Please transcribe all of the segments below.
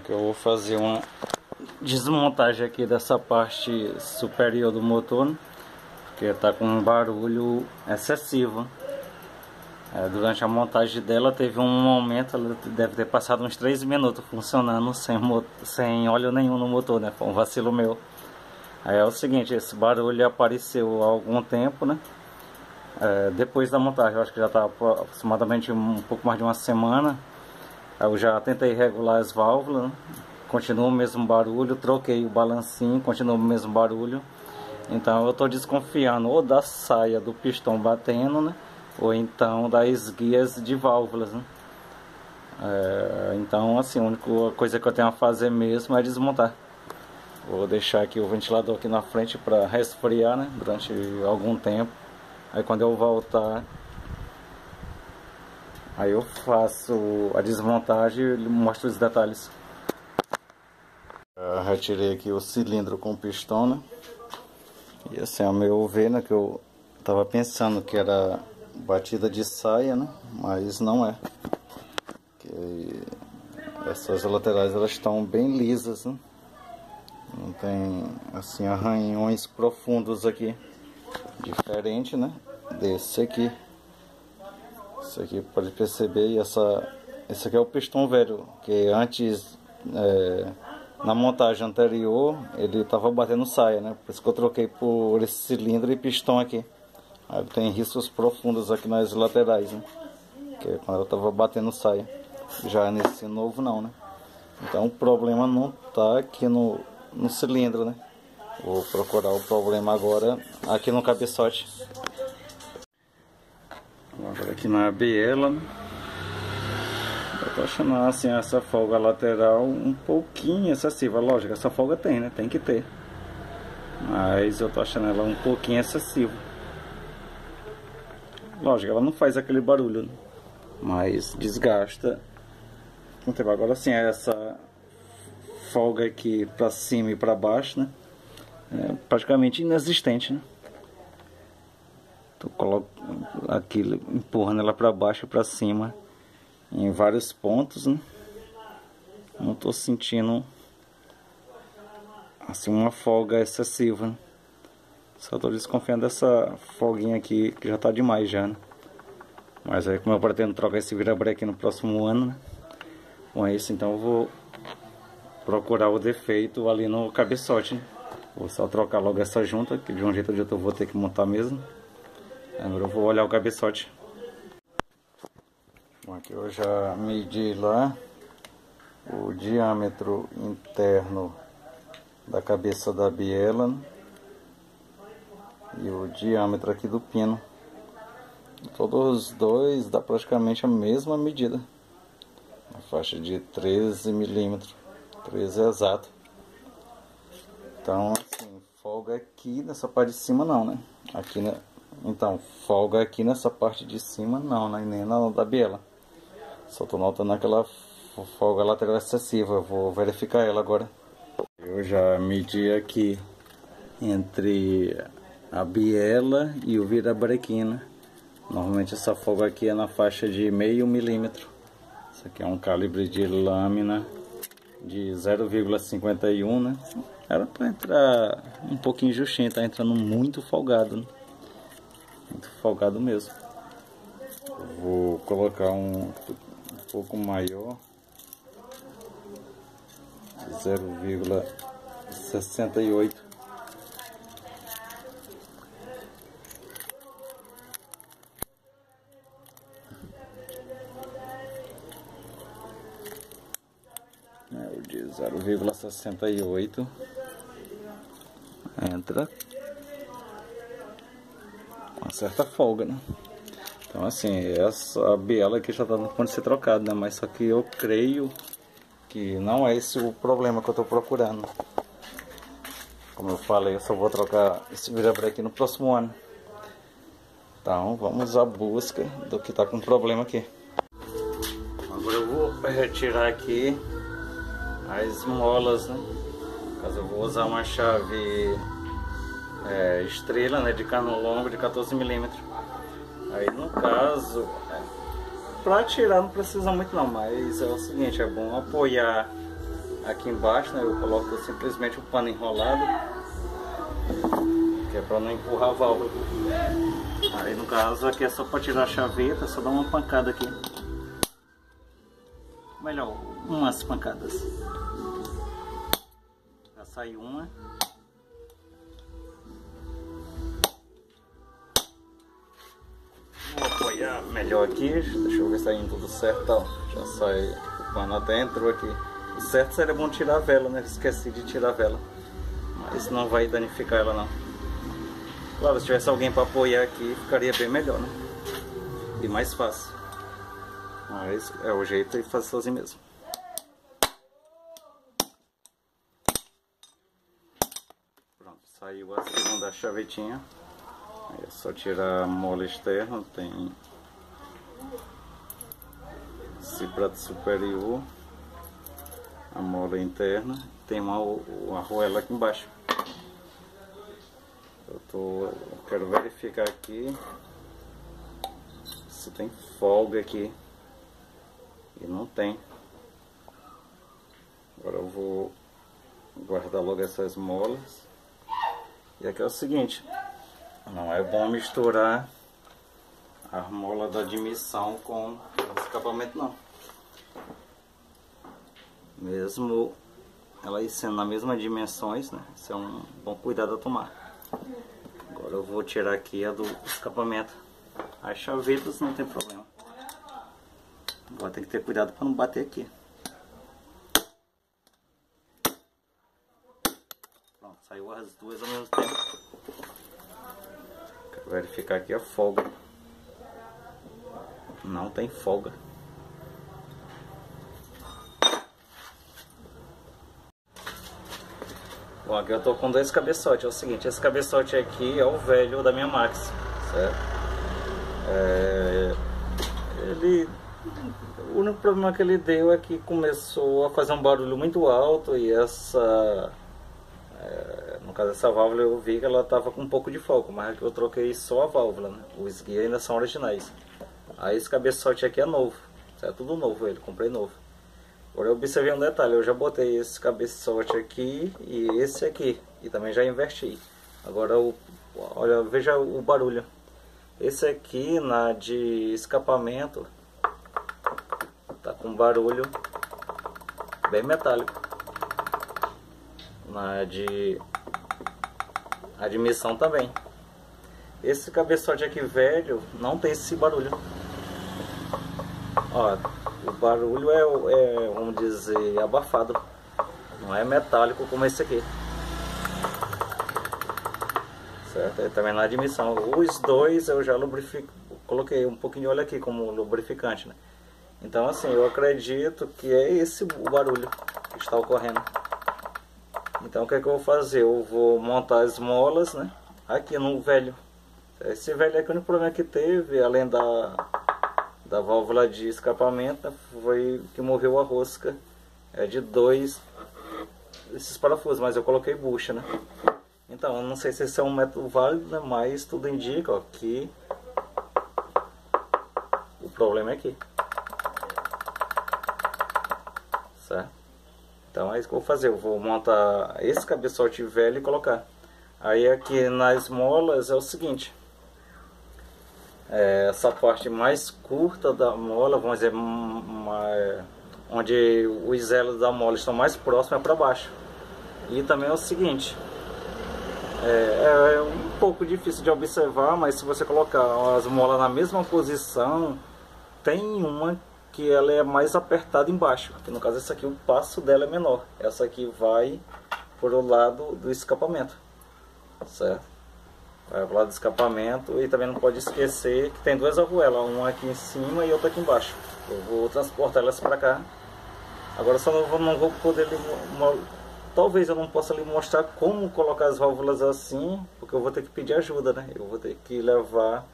Aqui eu vou fazer uma desmontagem aqui dessa parte superior do motor, né? Porque está com um barulho excessivo. Durante a montagem dela teve um momento, ela deve ter passado uns 3 minutos funcionando sem óleo nenhum no motor, né? Foi um vacilo meu. Aí é o seguinte, esse barulho apareceu há algum tempo, né? Depois da montagem, eu acho que já está aproximadamente um pouco mais de uma semana. Eu já tentei regular as válvulas, né? Continua o mesmo barulho, troquei o balancinho, continua o mesmo barulho. Então eu estou desconfiando ou da saia do pistão batendo, né? Ou então das guias de válvulas, né? Então assim, a única coisa que eu tenho a fazer mesmo é desmontar. Vou deixar aqui o ventilador aqui na frente para resfriar, né? Durante algum tempo. Aí quando eu voltar, aí eu faço a desmontagem e mostro os detalhes. Eu retirei aqui o cilindro com o pistão, né? E assim, a meu ver, né, que eu tava pensando que era batida de saia, né? Mas não é. Que essas laterais elas estão bem lisas, né? Não tem assim arranhões profundos aqui. Diferente, né? Desse aqui. Esse aqui pode perceber. E esse aqui é o pistão velho, que antes na montagem anterior ele estava batendo saia, né? Por isso que eu troquei por esse cilindro e pistão aqui. Aí tem riscos profundos aqui nas laterais, né? Que é quando eu estava batendo saia. Já nesse novo não, né? Então o problema não está aqui no cilindro, né? Vou procurar o problema agora aqui no cabeçote. Agora aqui na biela, né? Eu tô achando assim essa folga lateral um pouquinho excessiva. Lógico, essa folga tem, né? Tem que ter. Mas eu tô achando ela um pouquinho excessiva. Lógico, ela não faz aquele barulho, né? Mas desgasta. Agora sim, essa folga aqui pra cima e pra baixo, né? É praticamente inexistente, né? Tô aqui empurrando ela para baixo e para cima em vários pontos, né? Não tô sentindo assim uma folga excessiva, né? Só tô desconfiando dessa folguinha aqui que já tá demais já, né? Mas aí como eu pretendo trocar esse virabreque no próximo ano, né? Com isso então eu vou procurar o defeito ali no cabeçote, né? Vou só trocar logo essa junta, que de um jeito ou de outro eu vou ter que montar mesmo. Agora eu vou olhar o cabeçote. Bom, aqui eu já medi lá o diâmetro interno da cabeça da biela, né? E o diâmetro aqui do pino. Todos os dois dá praticamente a mesma medida. Uma faixa de 13 milímetros. 13 exato. Então, assim, folga aqui nessa parte de cima não, né? Aqui, né? Então, folga aqui nessa parte de cima não, né? Nem na da biela. Só tô notando aquela folga lateral excessiva. Vou verificar ela agora. Eu já medi aqui entre a biela e o virabrequim. Normalmente essa folga aqui é na faixa de meio milímetro. Isso aqui é um calibre de lâmina de 0,51, né? Era para entrar um pouquinho justinho, tá entrando muito folgado, né? Muito folgado mesmo. Eu vou colocar um pouco maior, 0,68. O de 0,68 entra com uma certa folga, né? Então assim, essa biela aqui já está no ponto de ser trocada, né? Mas só que eu creio que não é esse o problema que eu estou procurando. Como eu falei, eu só vou trocar esse virabreque no próximo ano. Então vamos à busca do que está com problema aqui. Agora eu vou retirar aqui as molas, né? No caso eu vou usar uma chave estrela, né, de cano longo de 14 milímetros. Aí no caso, para tirar não precisa muito não, mas é o seguinte, é bom apoiar aqui embaixo, né, eu coloco simplesmente o pano enrolado, que é para não empurrar a válvula. Aí no caso aqui é só para tirar a chaveta, é só dar uma pancada aqui. Melhor, umas pancadas. Já saiu uma. Vou apoiar melhor aqui, deixa eu ver se tá indo tudo certo. Ó. Já sai o pano até entrou aqui. O certo seria bom tirar a vela, né? Esqueci de tirar a vela. Mas não vai danificar ela não. Claro, se tivesse alguém para apoiar aqui, ficaria bem melhor, né? E mais fácil. Mas é o jeito de fazer sozinho mesmo. Pronto, saiu a segunda chavetinha. Aí é só tirar a mola externa, tem esse prato superior, a mola interna, tem uma arruela aqui embaixo. Eu quero verificar aqui se tem folga aqui, e não tem. Agora eu vou guardar logo essas molas. E aqui é o seguinte, não é bom misturar a mola da admissão com o escapamento não. Mesmo ela sendo nas mesmas dimensões, né? Isso é um bom cuidado a tomar. Agora eu vou tirar aqui a do escapamento. As chavetas não tem problema. Agora tem que ter cuidado para não bater aqui. Pronto, saiu as duas ao mesmo tempo. Quero verificar aqui a folga. Não tem folga. Bom, aqui eu tô com dois cabeçotes. É o seguinte, esse cabeçote aqui é o velho da minha Max, certo? O único problema que ele deu é que começou a fazer um barulho muito alto e no caso dessa válvula eu vi que ela estava com um pouco de foco, mas eu troquei só a válvula, né? Os guias ainda são originais. Aí esse cabeçote aqui é novo, certo? Tudo novo, ele comprei novo. Agora eu observei um detalhe, eu já botei esse cabeçote aqui e esse aqui, e também já inverti. Agora olha, veja o barulho. Esse aqui na de escapamento tá com barulho bem metálico. Na de admissão também. Esse cabeçote aqui velho não tem esse barulho. Ó, o barulho vamos dizer, abafado. Não é metálico como esse aqui. Certo? E também na admissão. Os dois eu já lubrifico, coloquei um pouquinho de óleo aqui como lubrificante, né? Então assim, eu acredito que é esse o barulho que está ocorrendo. Então o que é que eu vou fazer? Eu vou montar as molas, né? Aqui no velho. Esse velho aqui, o único problema que teve, além da válvula de escapamento, né, foi que morreu a rosca de dois esses parafusos, mas eu coloquei bucha, né? Então, eu não sei se esse é um método válido, né, mas tudo indica, ó, que o problema é aqui. Certo? Então é isso que eu vou fazer, eu vou montar esse cabeçote velho e colocar. Aí aqui nas molas é o seguinte, essa parte mais curta da mola, vamos dizer, onde os elos da mola estão mais próximos, é para baixo. E também é o seguinte, é um pouco difícil de observar, mas se você colocar as molas na mesma posição, tem uma que ela é mais apertada embaixo, que no caso essa aqui o passo dela é menor, essa aqui vai por o lado do escapamento, certo? Vai pro lado do escapamento. E também não pode esquecer que tem duas arruelas, uma aqui em cima e outra aqui embaixo. Eu vou transportar elas para cá. Agora só não vou poder talvez eu não possa lhe mostrar como colocar as válvulas assim, porque eu vou ter que pedir ajuda, né? Eu vou ter que levar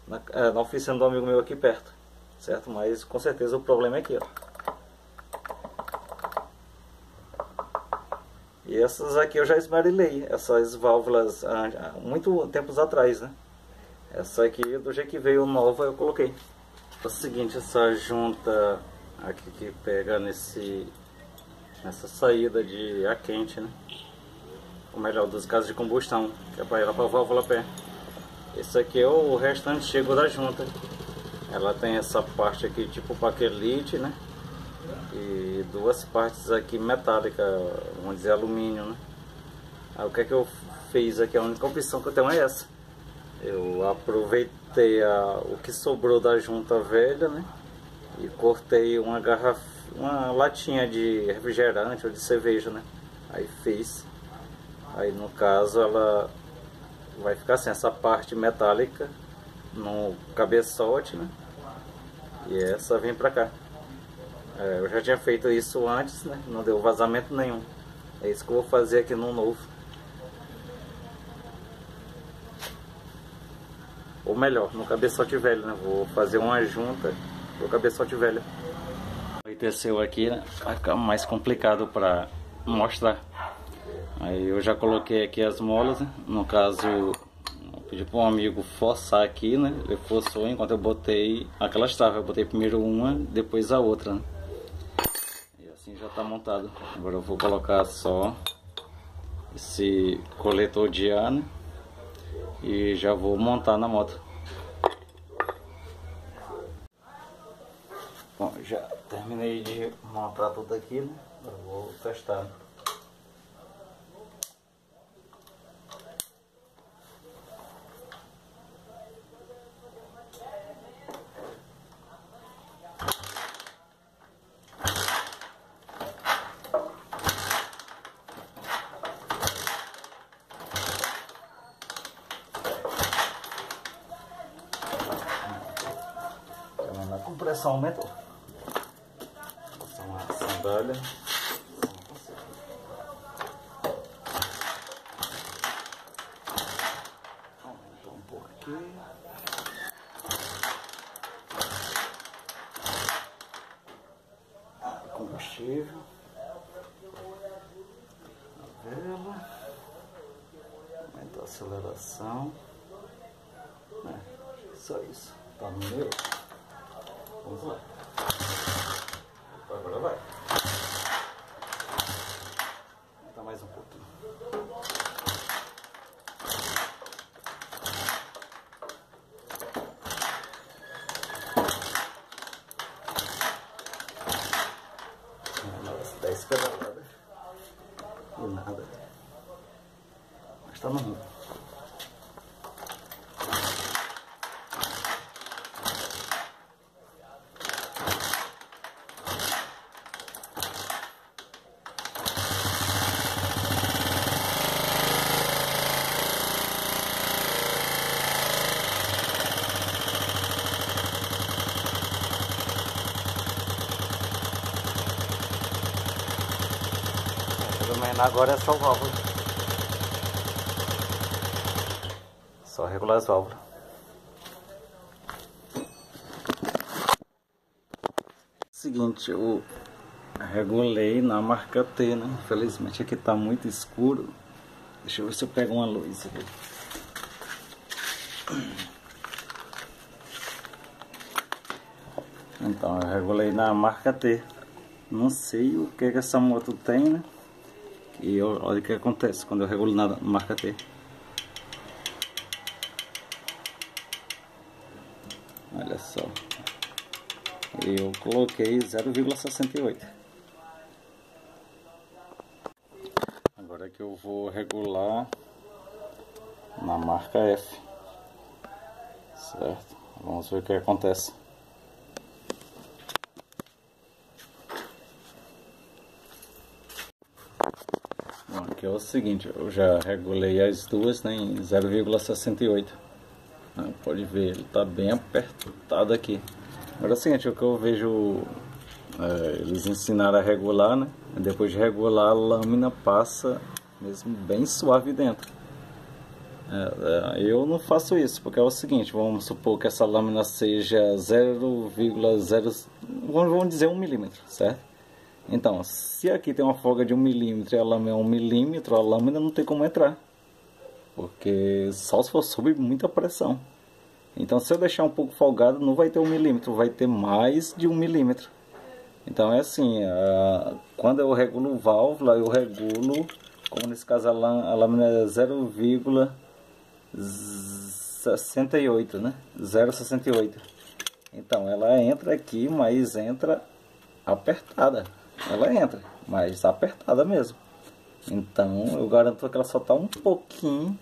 na oficina do amigo meu aqui perto, certo? Mas com certeza o problema é aqui, ó. E essas aqui eu já esmerilhei, essas válvulas há muito tempos atrás, né? Essa aqui, do jeito que veio nova, eu coloquei. É o seguinte, essa junta aqui que pega nesse nessa saída de ar quente, né? Ou melhor, dos gases de combustão, que é para ela para a válvula pé. Esse aqui é o restante chego da junta. Ela tem essa parte aqui tipo baquelite, né? E duas partes aqui metálicas, vamos dizer alumínio, né? Aí o que é que eu fiz aqui? A única opção que eu tenho é essa. Eu aproveitei o que sobrou da junta velha, né? E cortei uma latinha de refrigerante ou de cerveja, né? Aí fiz. Aí no caso ela vai ficar assim, essa parte metálica no cabeçote, né? E essa vem pra cá. Eu já tinha feito isso antes, né? Não deu vazamento nenhum. É isso que eu vou fazer aqui no novo. Ou melhor, no cabeçote velho, né? Vou fazer uma junta do cabeçote velho. O teceu aqui, né? Vai ficar mais complicado para mostrar. Aí eu já coloquei aqui as molas, né? No caso, eu pedi para um amigo forçar aqui, né? Ele forçou enquanto eu botei aquelas travas. Eu botei primeiro uma, depois a outra, né? E assim já está montado. Agora eu vou colocar só esse coletor de ar, né? E já vou montar na moto. Bom, já terminei de montar tudo aqui, né? Agora vou testar. A compressão aumentou. Vou passar uma sandália. Aumentou um pouco aqui. Combustível. A vela. Aumentar a aceleração. Só isso. Tá no meu. Vamos lá. Agora vai. Aumentar mais um pouquinho. Nossa, 10 pedaladas. E nada. Mas tá no rumo. Agora é só válvula. Só regular as válvulas. Seguinte, eu regulei na marca T, né? Infelizmente aqui tá muito escuro. Deixa eu ver se eu pego uma luz aqui. Então, eu regulei na marca T. Não sei o que essa moto tem, né? E olha o que acontece quando eu regulo na marca T. Olha só. Eu coloquei 0,68. Agora que eu vou regular na marca F. Certo? Vamos ver o que acontece. Aqui é o seguinte, eu já regulei as duas, né, em 0,68. Pode ver, ele está bem apertado aqui. Agora é o seguinte, o que eu vejo, eles ensinaram a regular, né? Depois de regular, a lâmina passa mesmo bem suave dentro. Eu não faço isso, porque é o seguinte, vamos supor que essa lâmina seja 0,0, vamos dizer 1 milímetro, certo? Então, se aqui tem uma folga de 1 milímetro e a lâmina é 1 milímetro, a lâmina não tem como entrar. Porque só se for sob muita pressão. Então, se eu deixar um pouco folgado, não vai ter 1 milímetro, vai ter mais de 1 milímetro. Então é assim, quando eu regulo válvula, eu regulo, como nesse caso a lâmina é 0,68, né? 0,68. Então ela entra aqui, mas entra apertada. Ela entra, mas apertada mesmo. Então eu garanto que ela só está um pouquinho,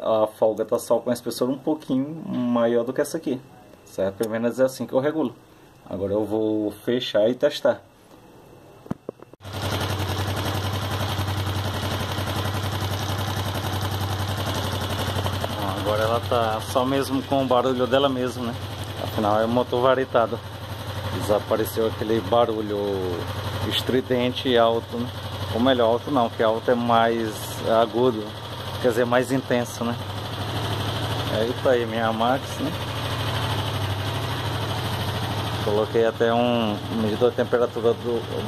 a folga está só com a espessura um pouquinho maior do que essa aqui, certo? Pelo menos é assim que eu regulo. Agora eu vou fechar e testar. Agora ela tá só mesmo com o barulho dela mesmo, né? Afinal é motor varetado. Desapareceu aquele barulho estridente e alto, né? Ou melhor, alto não, que alto é mais agudo, quer dizer, mais intenso, né? Aí tá aí minha Max, né? Coloquei até um medidor de temperatura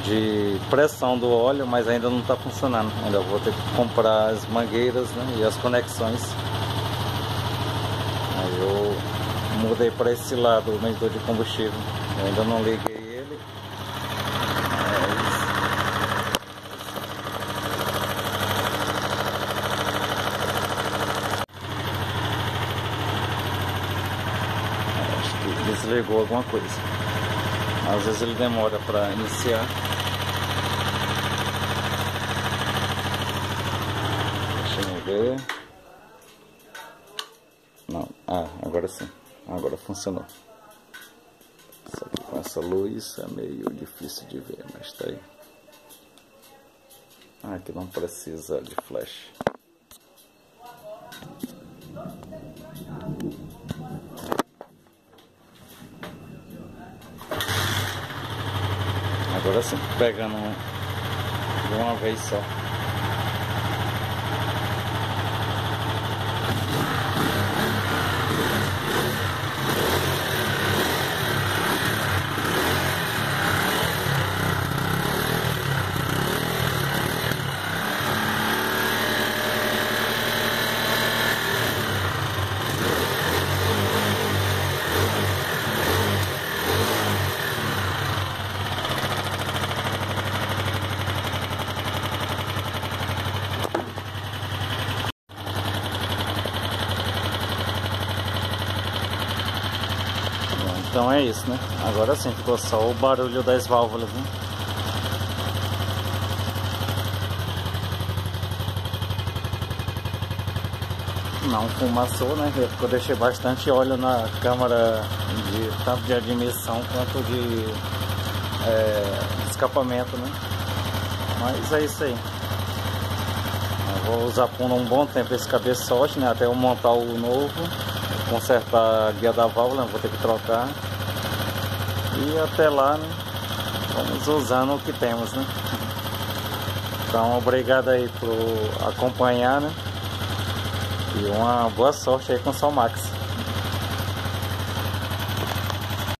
de pressão do óleo, mas ainda não está funcionando. Ainda vou ter que comprar as mangueiras, né, e as conexões. Aí eu mudei para esse lado o medidor de combustível. Eu ainda não liguei ele. Acho que desligou alguma coisa. Às vezes ele demora para iniciar. Deixa eu ver. Não, agora sim. Agora funcionou. Só que com essa luz é meio difícil de ver, mas tá aí. Aqui não precisa de flash. Agora sim, pegando de uma vez só. Então é isso, né? Agora sim, ficou só o barulho das válvulas, né? Não fumaçou, né? Porque eu deixei bastante óleo na câmara, tanto de admissão quanto de escapamento, né? Mas é isso aí. Eu vou usar por um bom tempo esse cabeçote, né? Até eu montar o novo, consertar a guia da válvula, vou ter que trocar. E até lá, né, vamos usando o que temos, né? Então obrigado aí por acompanhar, né? E uma boa sorte aí com o Sol Max.